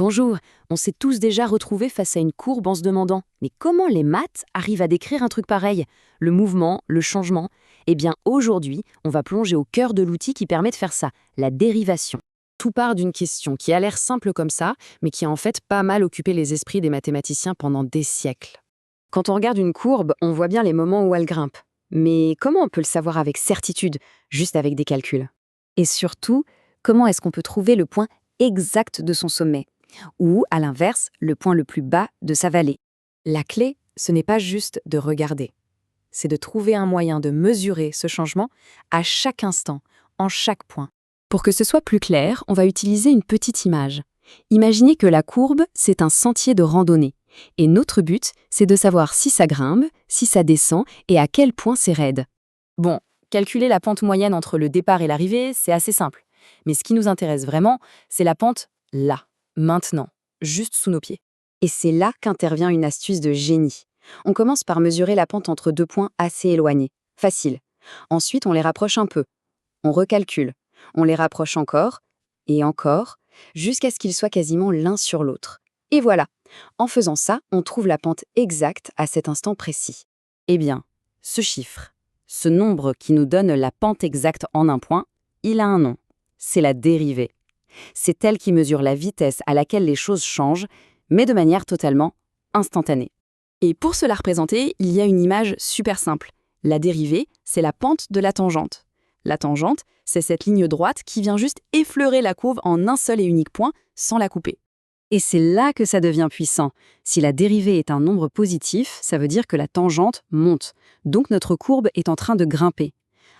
Bonjour, on s'est tous déjà retrouvés face à une courbe en se demandant « Mais comment les maths arrivent à décrire un truc pareil? Le mouvement, le changement ?» Eh bien, aujourd'hui, on va plonger au cœur de l'outil qui permet de faire ça, la dérivation. Tout part d'une question qui a l'air simple comme ça, mais qui a en fait pas mal occupé les esprits des mathématiciens pendant des siècles. Quand on regarde une courbe, on voit bien les moments où elle grimpe. Mais comment on peut le savoir avec certitude, juste avec des calculs? Et surtout, comment est-ce qu'on peut trouver le point exact de son sommet? Ou, à l'inverse, le point le plus bas de sa vallée? La clé, ce n'est pas juste de regarder. C'est de trouver un moyen de mesurer ce changement à chaque instant, en chaque point. Pour que ce soit plus clair, on va utiliser une petite image. Imaginez que la courbe, c'est un sentier de randonnée. Et notre but, c'est de savoir si ça grimpe, si ça descend et à quel point c'est raide. Bon, calculer la pente moyenne entre le départ et l'arrivée, c'est assez simple. Mais ce qui nous intéresse vraiment, c'est la pente là, maintenant, juste sous nos pieds. Et c'est là qu'intervient une astuce de génie. On commence par mesurer la pente entre deux points assez éloignés. Facile. Ensuite, on les rapproche un peu. On recalcule. On les rapproche encore, et encore, jusqu'à ce qu'ils soient quasiment l'un sur l'autre. Et voilà. En faisant ça, on trouve la pente exacte à cet instant précis. Eh bien, ce chiffre, ce nombre qui nous donne la pente exacte en un point, il a un nom. C'est la dérivée. C'est elle qui mesure la vitesse à laquelle les choses changent, mais de manière totalement instantanée. Et pour se la représenter, il y a une image super simple. La dérivée, c'est la pente de la tangente. La tangente, c'est cette ligne droite qui vient juste effleurer la courbe en un seul et unique point sans la couper. Et c'est là que ça devient puissant. Si la dérivée est un nombre positif, ça veut dire que la tangente monte. Donc notre courbe est en train de grimper.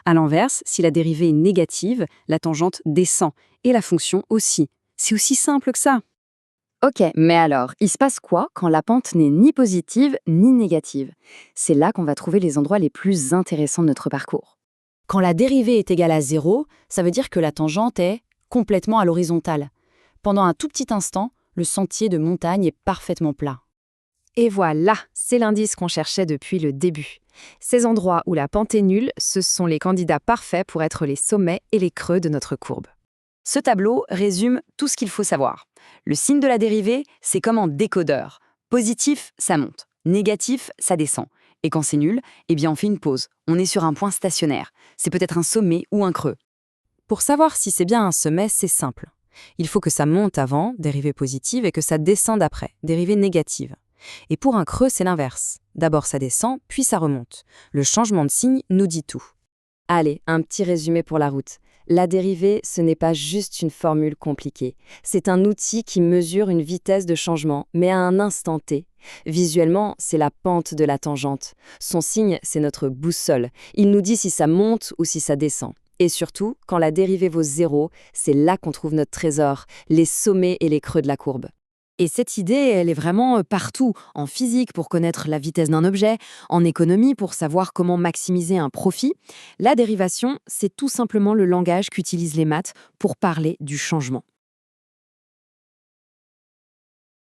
À l'inverse, si la dérivée est négative, la tangente descend. Et la fonction aussi. C'est aussi simple que ça. Ok, mais alors, il se passe quoi quand la pente n'est ni positive ni négative? C'est là qu'on va trouver les endroits les plus intéressants de notre parcours. Quand la dérivée est égale à 0, ça veut dire que la tangente est complètement à l'horizontale. Pendant un tout petit instant, le sentier de montagne est parfaitement plat. Et voilà, c'est l'indice qu'on cherchait depuis le début. Ces endroits où la pente est nulle, ce sont les candidats parfaits pour être les sommets et les creux de notre courbe. Ce tableau résume tout ce qu'il faut savoir. Le signe de la dérivée, c'est comme un décodeur. Positif, ça monte. Négatif, ça descend. Et quand c'est nul, eh bien on fait une pause. On est sur un point stationnaire. C'est peut-être un sommet ou un creux. Pour savoir si c'est bien un sommet, c'est simple. Il faut que ça monte avant, dérivée positive, et que ça descende après, dérivée négative. Et pour un creux, c'est l'inverse. D'abord ça descend, puis ça remonte. Le changement de signe nous dit tout. Allez, un petit résumé pour la route. La dérivée, ce n'est pas juste une formule compliquée. C'est un outil qui mesure une vitesse de changement, mais à un instant T. Visuellement, c'est la pente de la tangente. Son signe, c'est notre boussole. Il nous dit si ça monte ou si ça descend. Et surtout, quand la dérivée vaut 0, c'est là qu'on trouve notre trésor, les sommets et les creux de la courbe. Et cette idée, elle est vraiment partout, en physique pour connaître la vitesse d'un objet, en économie pour savoir comment maximiser un profit. La dérivation, c'est tout simplement le langage qu'utilisent les maths pour parler du changement.